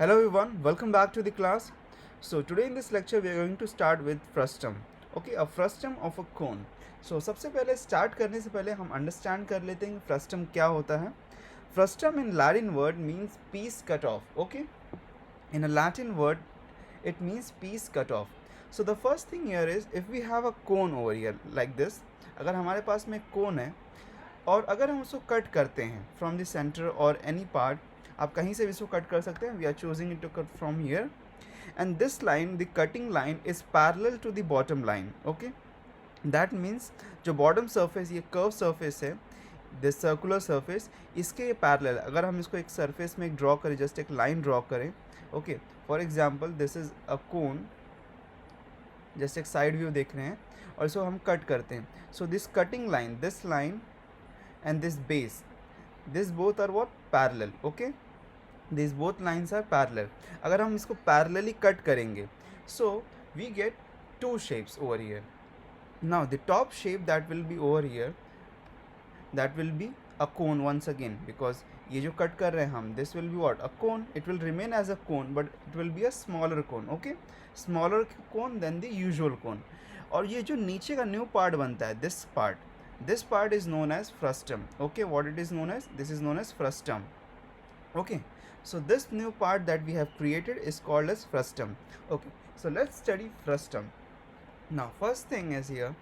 Hello everyone, welcome back to the class. So today in this lecture we are going to start with frustum. Okay, a frustum of a cone. So सबसे पहले start करने से पहले हम understand कर लेते हैं कि frustum क्या होता है. Frustum in Latin word means piece cut off. Okay, in a Latin word it means piece cut off. So the first thing here is if we have a cone over here like this, अगर हमारे पास में cone है और अगर हम उसको cut करते हैं फ्रॉम द सेंटर और एनी पार्ट, आप कहीं से भी इसको कट कर सकते हैं. We are choosing it to cut from here and this line, the cutting line is parallel to the bottom line. Okay, that means जो बॉटम सरफेस, ये कर्व सरफेस है, दिस सर्कुलर सरफेस, इसके ये parallel. अगर हम इसको एक surface में एक ड्रॉ करें, जस्ट एक लाइन ड्रॉ करें. Okay, for example this is a cone, just एक साइड व्यू देख रहे हैं और इसको हम कट करते हैं. So this cutting line, this line and this base, this both are what, parallel. Okay, these both lines are parallel. अगर हम इसको parallelly cut करेंगे, so we get two shapes over here. Now the top shape that will be over here, that will be a cone once again, because ये जो cut कर रहे हैं हम, this will be what, a cone. It will remain as a cone but it will be a smaller cone. Okay, smaller cone than the usual cone. और ये जो नीचे का new part बनता है, this part is known as frustum. Okay, what it is known as, this is known as frustum. Okay, so this new part that we have created is called as frustum. Okay, so let's study frustum. Now first thing is here,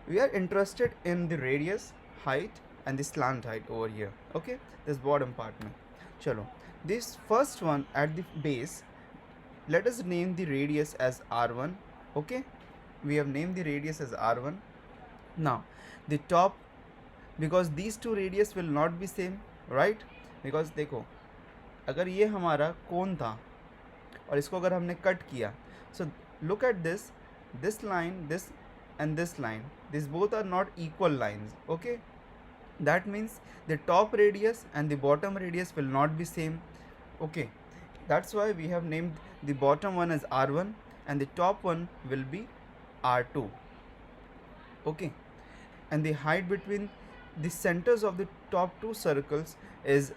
we are interested in the radius, height and the slant height over here. Okay, this bottom part mein chalo, this first one at the base, let us name the radius as r1. Okay, we have named the radius as r1. Now the top, because these two radius will not be same, right? because देखो, अगर ये हमारा कोन था और इसको अगर हमने cut किया, so look at this line, this and this line, these both are not equal lines. Okay, that means the top radius and the bottom radius will not be same. Okay, that's why we have named the bottom one as r1 and the top one will be r2. Okay, and the height between the centers of the top two circles is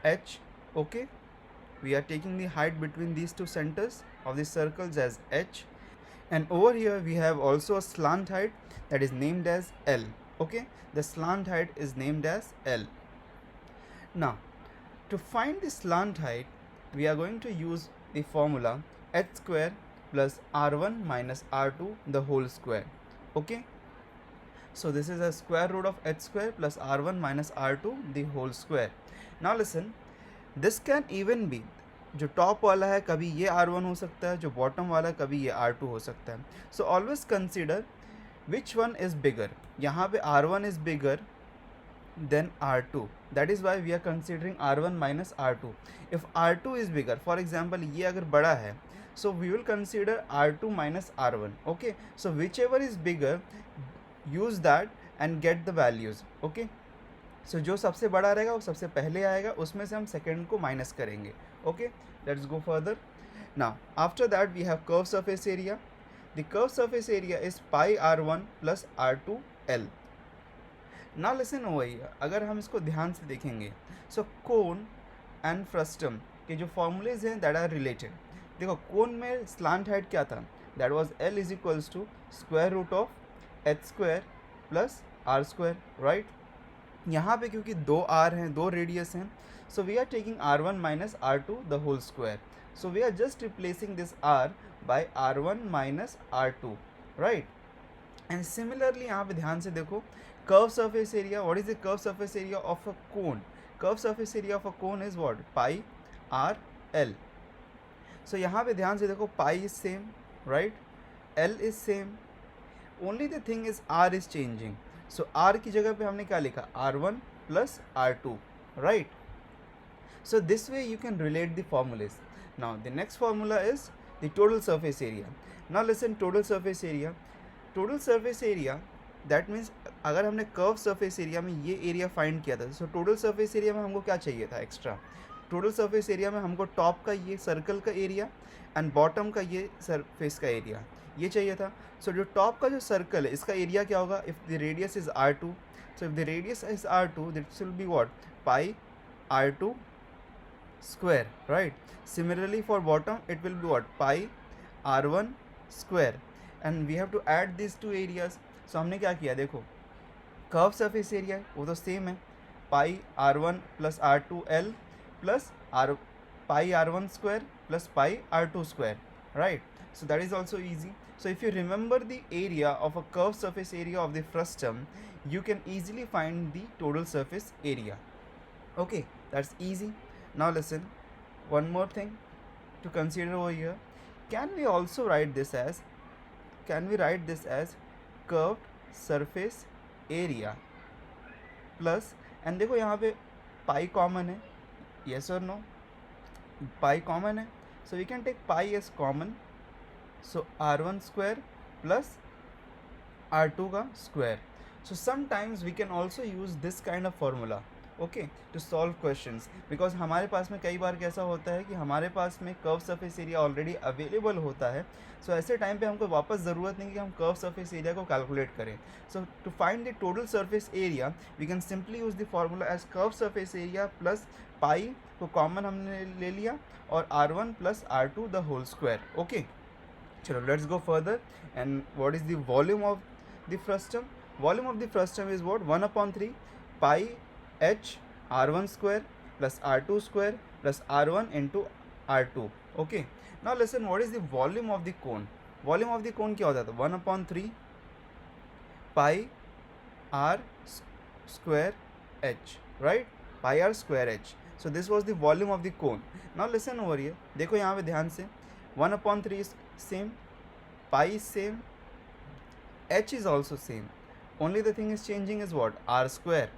h. Okay, we are taking the height between these two centers of the circles as h, and over here we have also a slant height that is named as l. Okay, the slant height is named as l. Now to find the slant height, we are going to use the formula h square plus r1 minus r2 the whole square. Okay, so this is a square root of h square plus r1 minus r2 the whole square. Now listen, this can even be, जो top वाला है कभी ये r1 हो सकता है, जो bottom वाला है कभी ये r2 हो सकता है. So always consider which one is bigger. यहाँ पे r1 is bigger then r2, that is why we are considering r1 minus r2. if r2 is bigger, for example ये अगर बड़ा है, so we will consider r2 minus r1. Okay, so whichever is bigger, use that and get the values. Okay, so जो सबसे बड़ा रहेगा वो सबसे पहले आएगा, उसमें से हम सेकेंड को माइनस करेंगे. Okay, let's go further. Now after that we have curve surface area. The curve surface area is pi r1 plus r2 l. Now listen over here, अगर हम इसको ध्यान से देखेंगे, so cone and frustum के जो formulas हैं that are related. देखो cone में slant height क्या था, that was l is equals to square root of h square plus r square, right? यहाँ पे क्योंकि दो r हैं, दो रेडियस हैं, so we are taking r1 minus r2 the whole square. So we are just replacing this r by r1 minus r2, right? And similarly यहाँ पे ध्यान से देखो, curve surface area, what is the curve surface area of a cone? Curve surface area of a cone is what? Pi r l. So यहाँ पे ध्यान से देखो, pi is same, right? L is same. Only the thing is r is changing. So r की जगह पे हमने क्या लिखा, r1 plus r2, right? So this way you can relate the formulas. Now the next formula is the total surface area. Now listen, total surface area, that means अगर हमने curve surface area में ये area find किया था, so total surface area में हमको क्या चाहिए था एक्स्ट्रा. टोटल सरफेस एरिया में हमको टॉप का ये सर्कल का एरिया एंड बॉटम का ये सरफेस का एरिया ये चाहिए था. सो जो टॉप का जो सर्कल है इसका एरिया क्या होगा, if the radius is r2, so if the radius is r2 this will be what, pi r2 square, right? Similarly for bottom it will be what, pi r1 square, and we have to add these two areas. So हमने क्या किया, देखो curve surface area है वो तो same है, pi r one plus r two l plus r pi r one square plus pi r two square, right? So that is also easy. So if you remember the area of a curved surface area of the frustum, you can easily find the total surface area. Okay, that's easy. Now listen, one more thing to consider over here. Can we write this as curved surface area plus, and देखो यहाँ पे pi common है, yes or no? Pi common है, so we can take pi as common. So r1 square plus r2 का square. So sometimes we can also use this kind of formula, okay, to solve questions, because हमारे पास में कई बार कैसा होता है कि हमारे पास में curve surface area already available होता है. सो ऐसे टाइम पे हमको वापस ज़रूरत नहीं कि हम कर्व सरफेस एरिया को कैलकुलेट करें. So to find the total surface area we can simply use the formula as curve surface area plus pi को कॉमन हमने ले लिया और r1 plus r2 the whole square. Okay, चलो let's go further. And what is the volume of the frustum? Volume of the frustum is what, 1/3 pi h r1 square plus r2 square plus r1 into r2. Okay, now listen, what is the volume of the cone? Volume of the cone क्या होता था, 1/3 pi r square h, right? Pi r square h. So this was the volume of the cone. Now listen over here, देखो यहाँ पे ध्यान से, 1/3 is same, pi is same, h is also same, only the thing is changing is what, r square.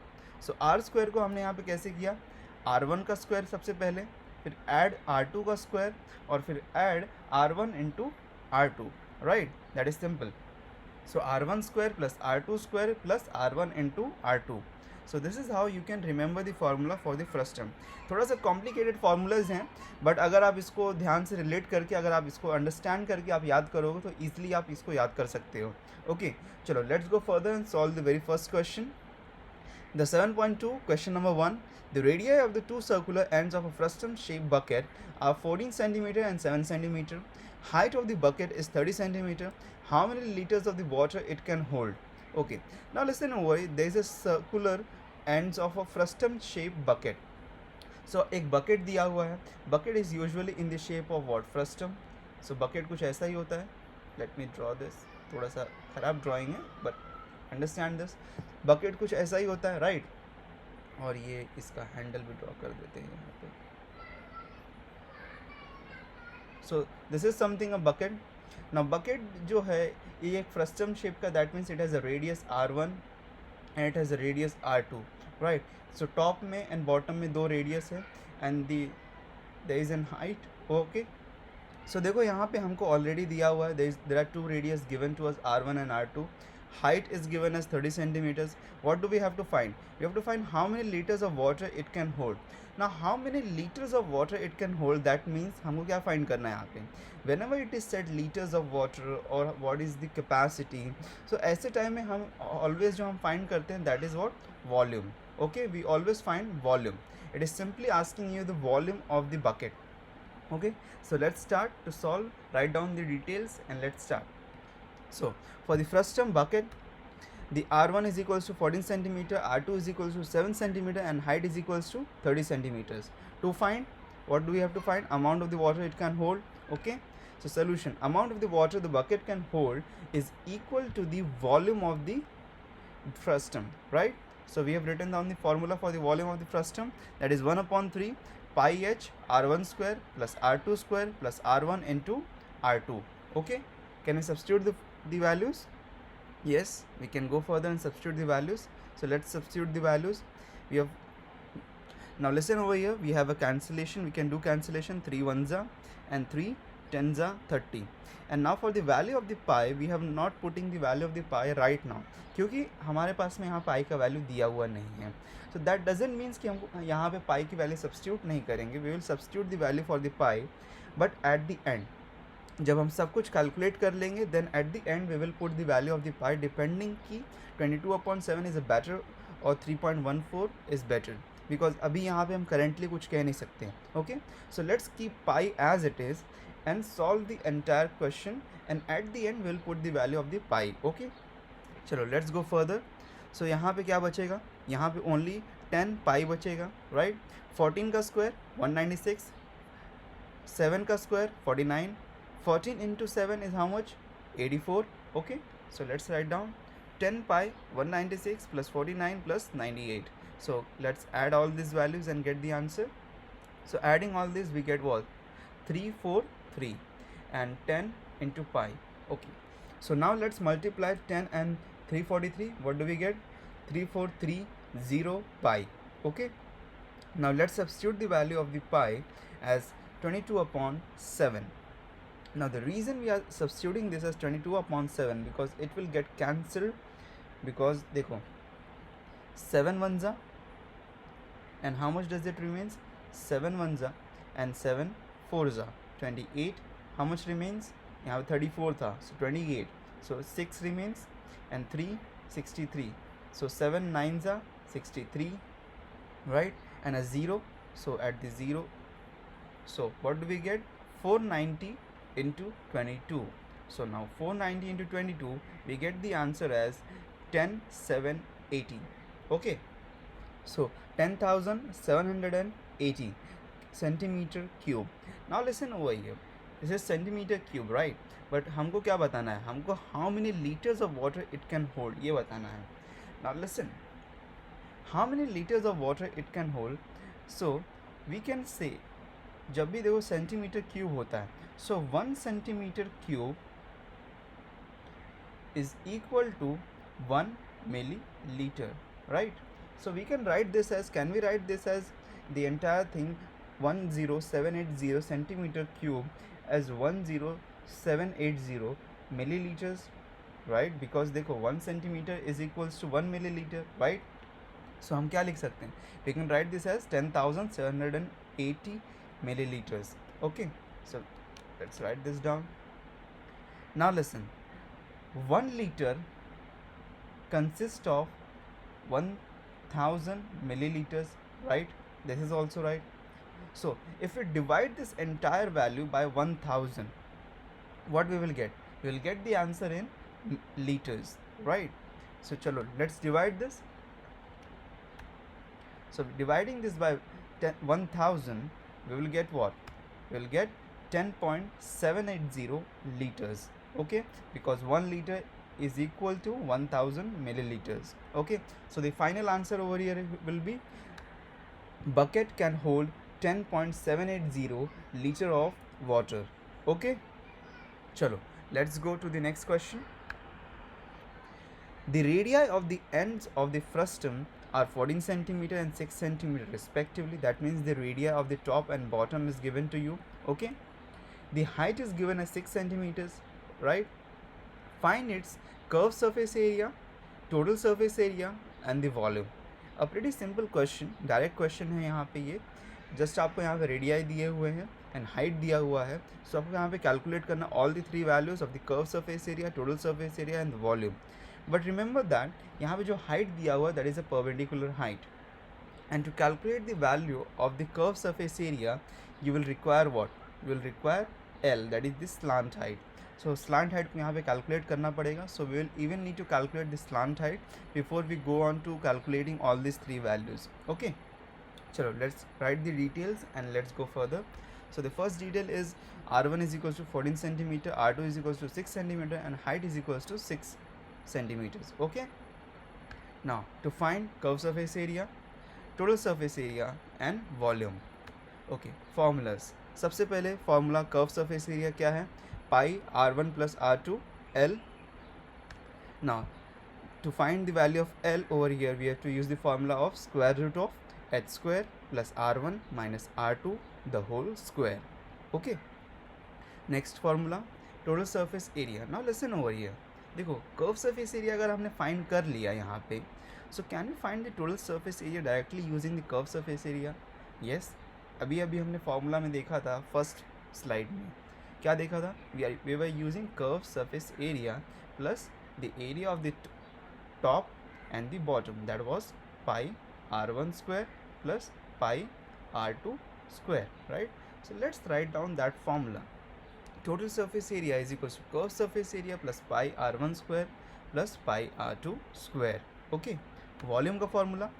So R square को हमने यहाँ पे कैसे किया, r1 का स्क्वायर सबसे पहले, फिर ऐड r2 का स्क्वायर और फिर add r1 into r2, right? That is simple. So r1 square plus r2 square plus r1 into r2. So this is how you can remember the formula for the frustum. थोड़ा सा complicated formulas हैं, but अगर आप इसको ध्यान से relate करके, अगर आप इसको अंडरस्टैंड करके आप याद करोगे तो ईजिली आप इसको याद कर सकते हो. ओके, चलो let's go further and solve the very first question. The 7.2 question number 1. The radii of the two circular ends of a frustum shaped bucket are 14 cm and 7 cm. Height of the bucket is 30 cm. How many liters of the water it can hold? Okay, now listen over. There is a circular ends of a frustum shaped bucket. So एक bucket दिया हुआ है. Bucket is usually in the shape of what? Frustum. So bucket कुछ ऐसा ही होता है. Let me draw this. थोड़ा सा खराब drawing है, but अंडरस्टैंड दिस. बकेट कुछ ऐसा ही होता है, राइट? और ये इसका हैंडल भी ड्रॉ कर देते हैं यहाँ पे. So this is something a bucket. ना बकेट जो है ये एक फ्रस्टम शेप का, that means it has a radius r1 and it has a radius r2, right? So top में एंड बॉटम में दो रेडियस है and there is an height. Okay, so देखो यहाँ पे हमको ऑलरेडी दिया हुआ है, there are two radius given to us r1 and r2. Height is given as 30 centimeters. What do we have to find? We have to find how many liters of water it can hold. Now how many liters of water it can hold, that means हमको क्या find करना है यहाँ पे? Whenever it is said liters of water or what is the capacity, so ऐसे time में हम always जो हम find करते हैं, that is what? Volume. Okay, we always find volume. It is simply asking you the volume of the bucket. Okay, so let's start to solve. Write down the details and let's start. So for the frustum bucket, the r1 is equals to 14 centimeter, r2 is equals to 7 centimeter and height is equals to 30 centimeters. To find, what do we have to find? Amount of the water it can hold. Okay, so solution, amount of the water the bucket can hold is equal to the volume of the frustum, right? So we have written down the formula for the volume of the frustum, that is 1/3 pi h r1 square plus r2 square plus r1 into r2. Okay, can I substitute the values? Yes, we can go further and substitute the values. So let's substitute the values. We have, now listen over here, we have a cancellation. We can do cancellation, 3 1s and 3 10s 30. And now for the value of the pi, we have not putting the value of the pi right now, क्योंकि हमारे पास में यहाँ पाई का value दिया हुआ नहीं है. So that doesn't means कि हम यहाँ पे पाई की वैल्यू सब्सटीट्यूट नहीं करेंगे. We will substitute the value for the pi, but at the end, जब हम सब कुछ कैलकुलेट कर लेंगे, then at the end we will put the value of the pi depending कि 22/7 इज़ अ बेटर और 3.14 इज़ बेटर. बिकॉज अभी यहाँ पे हम करेंटली कुछ कह नहीं सकते. Okay, so let's keep pi as it is and solve the entire question, and at the end we'll put the value of the pi. Okay, चलो लेट्स गो फर्दर. सो यहाँ पे क्या बचेगा, यहाँ पे ओनली 10 पाई बचेगा, राइट. 14 का स्क्वायर 196, 7 का square 49, 14 into 7 is how much, 84. Okay, so let's write down 10 pi 196 plus 49 plus 98. So let's add all these values and get the answer. So adding all this we get what, 343 and 10 into pi. Okay, so now let's multiply 10 and 343. What do we get? 3430 pi. Okay, now let's substitute the value of the pi as 22 upon 7. Now the reason we are substituting this as 22 upon 7 because it will get cancelled, because देखो 7 ones are, and how much does it remains, 7 ones are and 7 fours are 28. How much remains, यहाँ पे 34 था, so 28, so 6 remains and 3 63, so 7 nines are 63, right, and a 0, so at the 0, so what do we get, 490 into 22. So now 490 into 22 we get the answer as 10,780. Okay, so 10,780 centimeter cube. Now listen over here, this is centimeter cube, right, but हमको क्या बताना है, हमको how many liters of water it can hold ये बताना है. Now listen, how many liters of water it can hold. So we can say, जब भी देखो सेंटीमीटर क्यूब होता है, so 1 centimeter cube is equal to 1 milliliter, right. So we can write this as, can we write this as the entire thing 10780 centimeter cube as 10780 milliliters, right, because देखो 1 centimeter is equals to 1 milliliter, right. So हम क्या लिख सकते हैं, we can write this as 10,780 milliliters. Okay, so let's write this down. Now listen, 1 liter consists of 1000 milliliters, right, this is also right. So if we divide this entire value by 1000, what we will get, we will get the answer in liters, right. So chalo, let's divide this. So dividing this by 1000, we will get what, we will get 10.780 liters. Okay, because 1 liter is equal to 1000 milliliters. Okay, so the final answer over here will be, bucket can hold 10.780 liter of water. Okay, chalo, let's go to the next question. The radii of the ends of the frustum are 14 centimeter and 6 centimeter respectively. That means the radii of the top and bottom is given to you. Okay, the height is given as 6 centimeters, right. Find its curved surface area, total surface area and the volume. A pretty simple question, direct question है यहाँ पे. ये just आपको यहाँ पे radii दिए हुए हैं एंड हाइट दिया हुआ है. सो आपको यहाँ पे कैलकुलेट करना all the 3 values of the curve surface area, total surface area and volume. But remember that यहाँ पे जो हाइट दिया हुआ that is a perpendicular height, and to calculate the value of the curve surface area you will require what, you will require L, that is this slant height. So slant height को यहाँ पे calculate करना पड़ेगा. So we will even need to calculate the slant height before we go on to calculating all these 3 values. Okay, chalo, let's write the details and let's go further. So the first detail is R1 is equals to 14 centimeter, R2 is equals to 6 centimeter and height is equals to 6 centimeters. Okay, now to find curve surface area, total surface area and volume. Okay, formulas. सबसे पहले formula curve surface area क्या है, pi R1 plus R2 L. Now to find the value of L over here we have to use the formula of square root of h square plus R1 minus R2 the whole square. Okay, next formula total surface area. Now listen over here, देखो curve surface area अगर हमने find कर लिया यहाँ पे, so can we find the total surface area directly using the curve surface area. Yes, अभी हमने formula में देखा था फर्स्ट स्लाइड में, क्या देखा था, we were using curve surface area plus the area of the top and the bottom, that was pi R1 square plus pi r2 square, right? So let's write down that formula. Total surface area is equals to curved surface area plus pi r1 square plus pi r2 square. Okay, volume का formula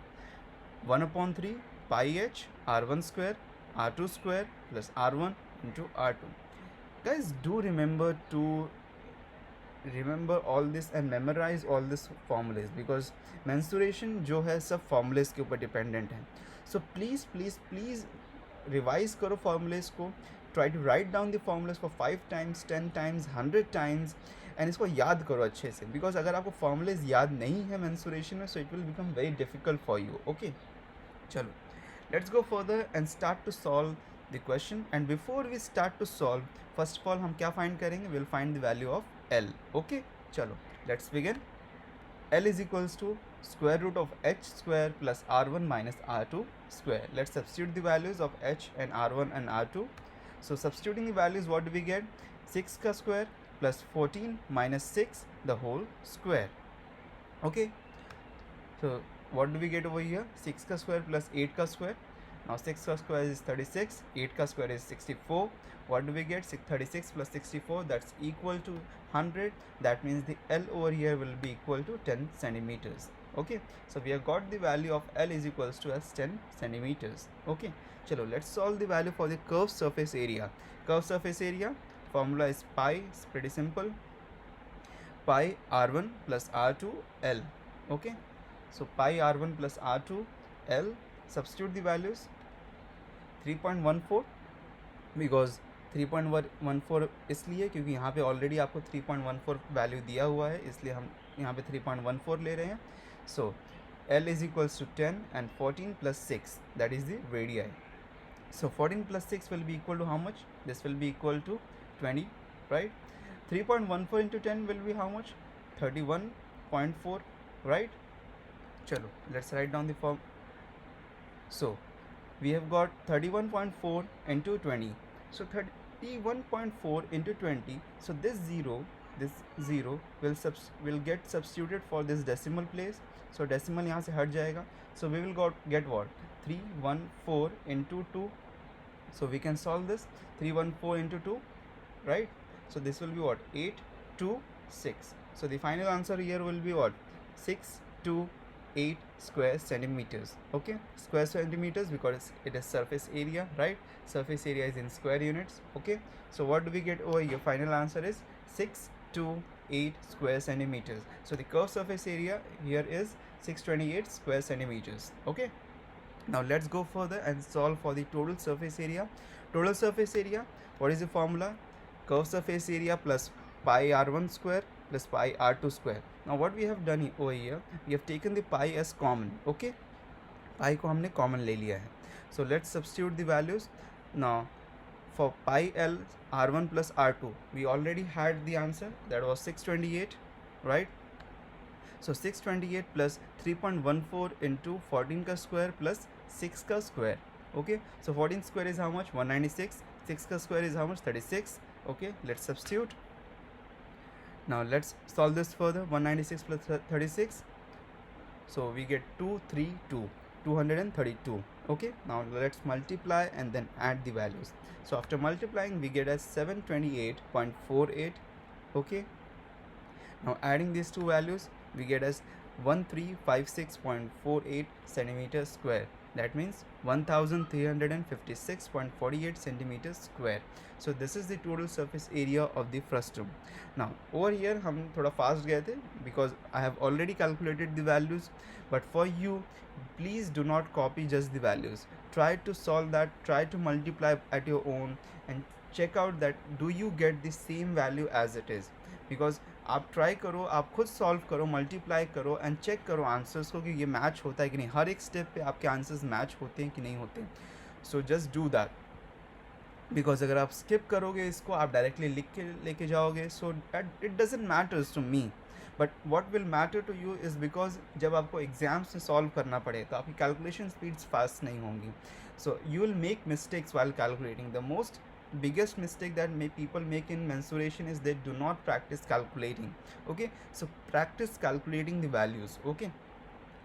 1/3 pi h r1 square r2 square plus r1 into r2. Guys, do remember all this and memorize all this formulas, because mensuration जो है सब formulas के ऊपर dependent है. So please revise करो formulas को. Try to write down the formulas for 5 times, 10 times, 100 times, and इसको याद करो अच्छे से, because अगर आपको formulas याद नहीं है mensuration में, so it will become very difficult for you. Okay, चलो let's go further and start to solve the question. And before we start to solve, first of all हम क्या find करेंगे? We'll find the value of L. Okay, चलो let's begin. L is equals to square root of h square plus r1 minus r2 square. Let's substitute the values of h and r1 and r2. So substituting the values, what do we get? 6 ka square plus 14 minus 6 the whole square. Okay, so what do we get over here? 6 ka square plus 8 ka square. Now 6 ka square is 36, 8 ka square is 64. What do we get? 36 plus 64, that's equal to 100. That means the L over here will be equal to 10 centimeters. Okay, so we have got the value of L is equals to as 10 centimeters. Okay, chalo, let's solve the value for the curved surface area. Curved surface area formula is pi. It's pretty simple. Pi r1 plus r2 L. Okay, so pi r1 plus r2 L. Substitute the values. 3.14, because 3.14 इसलिए क्योंकि यहाँ पे already आपको 3.14 value दिया हुआ है, इसलिए हम यहाँ पे 3.14 ले रहे हैं. सो L is equals to 10 and 14 plus 6, that is the radii. So 14 plus 6 will be equal to how much? This will be equal to 20, right? 3.14 into 10 will be how much? 31.4, right? Chalo, let's write down the form. So we have got 31.4 into 20. So 31.4 into 20. So this 0 will get substituted for this decimal place. So decimal यहाँ से हट जाएगा. So we will get what? 314 into 2. So we can solve this. 314 into 2, right? So this will be what? 826. So the final answer here will be what? 628 square centimeters. Okay, square centimeters because it is surface area, right? Surface area is in square units. Okay, so what do we get over here? Final answer is 628 square centimeters. So the curved surface area here is 628 square centimeters. Okay, now let's go further and solve for the total surface area. Total surface area, what is the formula? Curved surface area plus pi r1 square plus pi r2 square. Now what we have done over here, we have taken the pi as common. Okay, pi को हमने common ले लिया है. So let's substitute the values. Now for pi L r1 plus r2, we already had the answer, that was 628, right? So 628 plus 3.14 into 14 ka square plus 6 ka square. Okay, so 14 square is how much? 196. 6 ka square is how much? 36. Okay, let's substitute. Now let's solve this further. 196 plus 36. So we get 232. Okay, now let's multiply and then add the values. So after multiplying, we get as 728.48. Okay, now adding these two values, we get as 1356.48 centimeters square. That means 1356.48 centimeters square. So this is the total surface area of the frustum. Now over here हम थोड़ा fast गए थे because I have already calculated the values, but for you, please do not copy just the values. Try to solve that, try to multiply at your own and check out that do you get the same value as it is. Because आप try करो, आप खुद solve करो, multiply करो and check करो answers को कि ये मैच होता है कि नहीं. हर एक स्टेप पे आपके आंसर्स मैच होते हैं कि नहीं होते. So just do that, because अगर आप स्किप करोगे इसको, आप डायरेक्टली लिख के लेके जाओगे, so it doesn't matters to me, but what will matter to you is because जब आपको एग्जाम्स में सॉल्व करना पड़े तो आपकी कैलकुलेशन स्पीड्स फास्ट नहीं होंगी. So you will make mistakes while calculating. The most biggest mistake that people make in mensuration is they do not practice calculating. Okay, so practice calculating the values. Okay,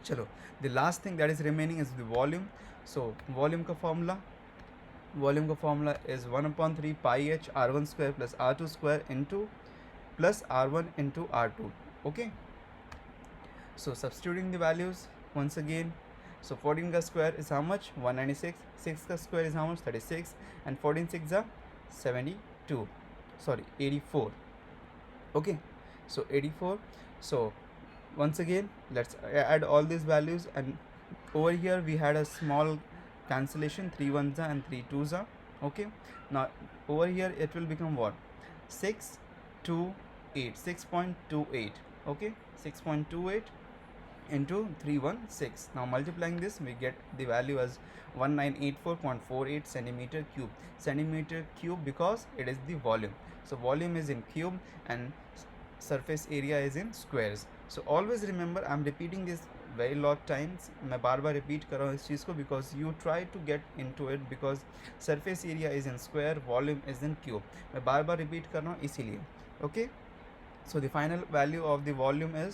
चलो, the last thing that is remaining is the volume. So volume का formula is 1/3 pi h R1 square plus R2 square into plus R1 into R2. Okay, so substituting the values once again. So 14 का square is how much? 196. 6 का square is how much? 36. And 14 6 are 72. Sorry, 84. Okay, so 84. So once again, let's add all these values, and over here we had a small cancellation, 3 ones are and 3 twos are. Okay, now over here it will become what? 628, 6.28. Okay, 6.28 into 316. Now multiplying this, we get the value as 1984.48 centimeter cube because it is the volume. So volume is in cube and surface area is in squares. So always remember, I am repeating this very lot times. मैं बार बार repeat कर रहा हूँ इस चीज़ को because you try to get into it, because surface area is in square, volume is in cube. मैं बार बार repeat कर रहा हूँ इसीलिए. Okay, so the final value of the volume is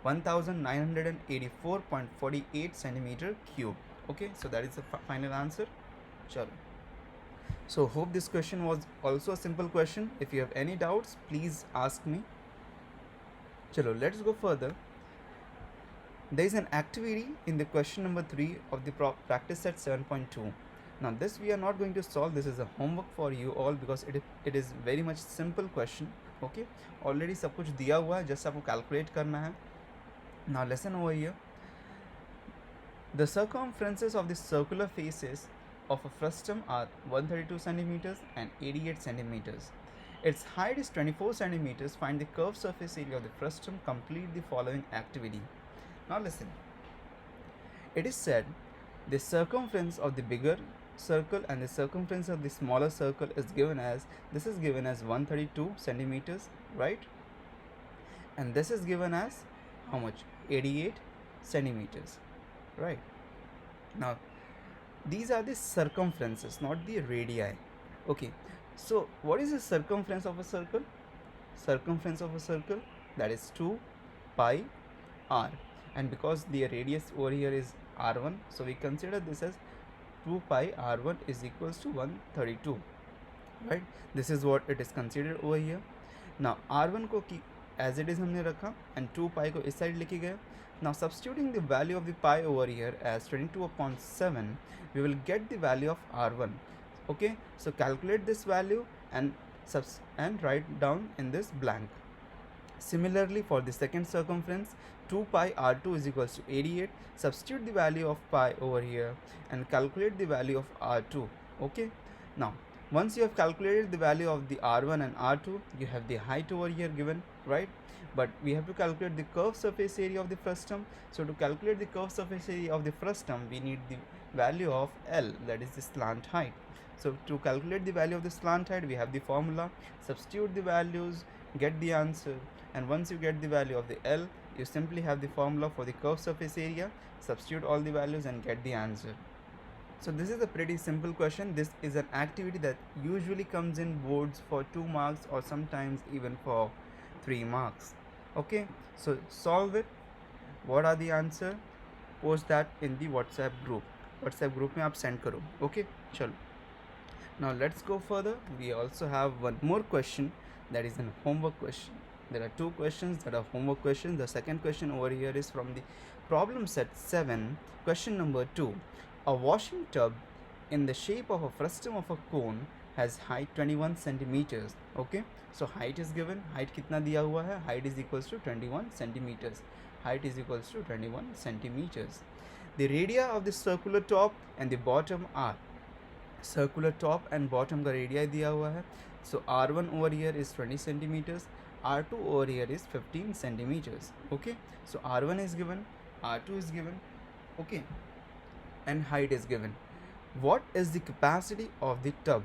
1984.48 centimeter cube. Okay, so that is the final answer. Chalo. So hope this question was also a simple question. If you have any doubts, please ask me. Chalo, let's go further. There is an activity in the question number 3 of the practice set 7.2. Now this we are not going to solve. This is a homework for you all because it is very much simple question. Okay, already सब कुछ दिया हुआ है, just आपको calculate करना है. Now listen over here. The circumferences of the circular faces of a frustum are 132 centimeters and 88 centimeters. Its height is 24 centimeters. Find the curved surface area of the frustum. Complete the following activity. Now listen. It is said the circumference of the bigger circle and the circumference of the smaller circle is given as, this is given as 132 centimeters, right? And this is given as how much? 88 centimeters, right? Now these are the circumferences, not the radii. Okay, so what is the circumference of a circle? Circumference of a circle, that is 2 pi r, and because the radius over here is r1, so we consider this as 2 pi r1 is equals to 132, right? This is what it is considered over here. Now r1 को as it is हमने रखा and 2 pi को इस side लिखी गया. Now substituting the value of the pi over here as 22/7, we will get the value of r1. Okay, so calculate this value and write down in this blank. Similarly, for the second circumference, 2 pi r2 is equals to 88. Substitute the value of pi over here and calculate the value of r2. Okay, now once you have calculated the value of the r1 and r2, you have the height over here given, right? But we have to calculate the curved surface area of the frustum. So to calculate the curved surface area of the frustum, we need the value of L, that is the slant height. So to calculate the value of the slant height, we have the formula. Substitute the values, get the answer, and once you get the value of the L, you simply have the formula for the curved surface area. Substitute all the values and get the answer. So this is a pretty simple question. This is an activity that usually comes in boards for 2 marks or sometimes even for 3 marks. Okay, so solve it. What are the answer? Post that in the WhatsApp group. WhatsApp group में आप send करो. Okay, चलो. Now let's go further. We also have one more question that is a homework question. There are 2 questions that are homework questions. The second question over here is from the problem set 7, question number 2. A washing tub in the shape of a frustum of a cone has height 21 centimeters. Okay, so height is given. Height कितना दिया हुआ है? Height is equals to 21 centimeters. Height is equals to 21 centimeters. The radii of the circular top and the bottom are, circular top and bottom का radii दिया हुआ है. So R1 over here is 20 centimeters. R2 over here is 15 centimeters. Okay, so R1 is given, R2 is given. Okay, and height is given. What is the capacity of the tub?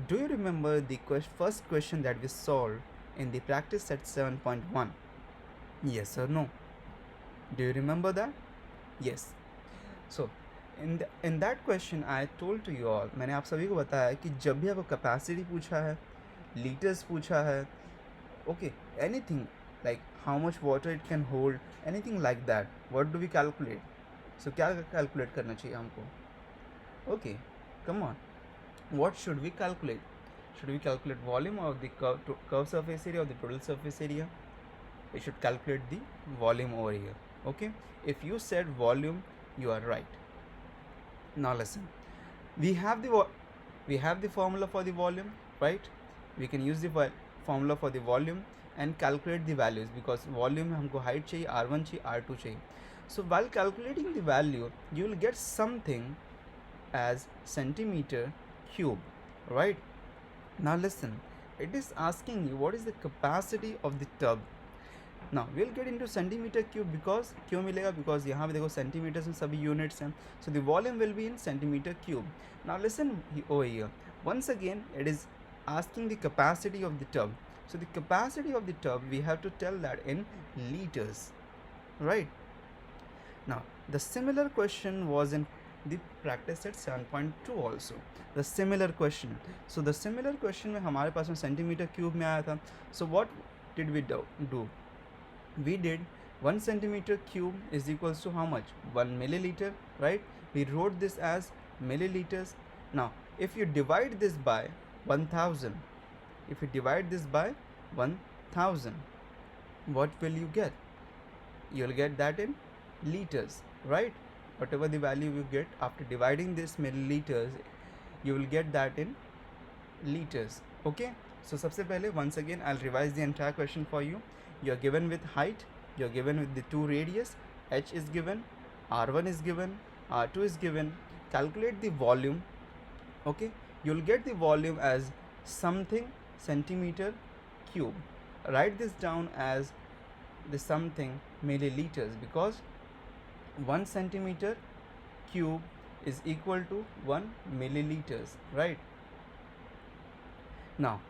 Do you remember the first question that we solved in the practice set 7.1? Yes or no? Do you remember that? Yes. So in that question I told to you all, मैंने आप सभी को बताया कि जब भी आपको capacity पूछा है, liters पूछा है, okay, anything, like how much water it can hold, anything like that. What do we calculate? So क्या calculate करना चाहिए हमको? Okay, come on. What should we calculate? Should we calculate volume or the curve surface area or the total surface area? We should calculate the volume over here. Okay, if you said volume, you are right. Now listen, we have the formula for the volume, right? We can use the formula for the volume and calculate the values, because volume में हमको height चाहिए, R1 चाहिए, R2 चाहिए. So while calculating the value, you will get something as centimeter cube, right? Now listen, it is asking you what is the capacity of the tub. Now we'll get into centimeter cube, because क्यों मिलेगा, because यहाँ पे देखो centimeters में सभी units हैं, so the volume will be in centimeter cube. Now listen over here, once again it is asking the capacity of the tub. So the capacity of the tub, we have to tell that in liters, right? Now the similar question was in the practice set 7.2 also, the similar question. So the similar question में हमारे पास में centimeter cube में आया था. So what did we do? We did 1 centimeter cube is equals to how much? 1 milliliter, right? We wrote this as milliliters. Now if you divide this by 1000, if you divide this by 1000, what will you get? You'll get that in liters, right? Whatever the value you get after dividing this milliliters, you will get that in liters. Okay, so सबसे पहले once again I'll revise the entire question for you. You are given with height, you are given with the 2 radius, h is given, r1 is given, r2 is given. Calculate the volume. Okay, you'll get the volume as something centimeter cube. Write this down as the something milliliters, because 1 centimeter cube is equal to 1 milliliters, right? Now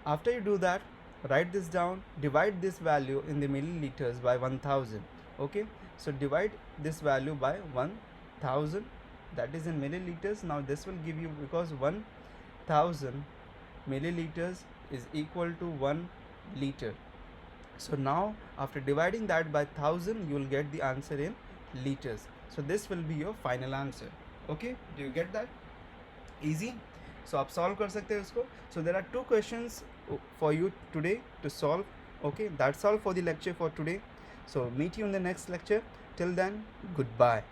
after you do that, write this down, divide this value in the milliliters by 1000. Okay, so divide this value by 1000, that is in milliliters. Now this will give you, because 1000 milliliters is equal to 1 liter. So now after dividing that by 1000, you will get the answer in liters. So this will be your final answer. Okay, do you get that? Easy. So आप solve कर सकते हैं इसको. So there are 2 questions for you today to solve. Okay, that's all for the lecture for today. So meet you in the next lecture. Till then, goodbye.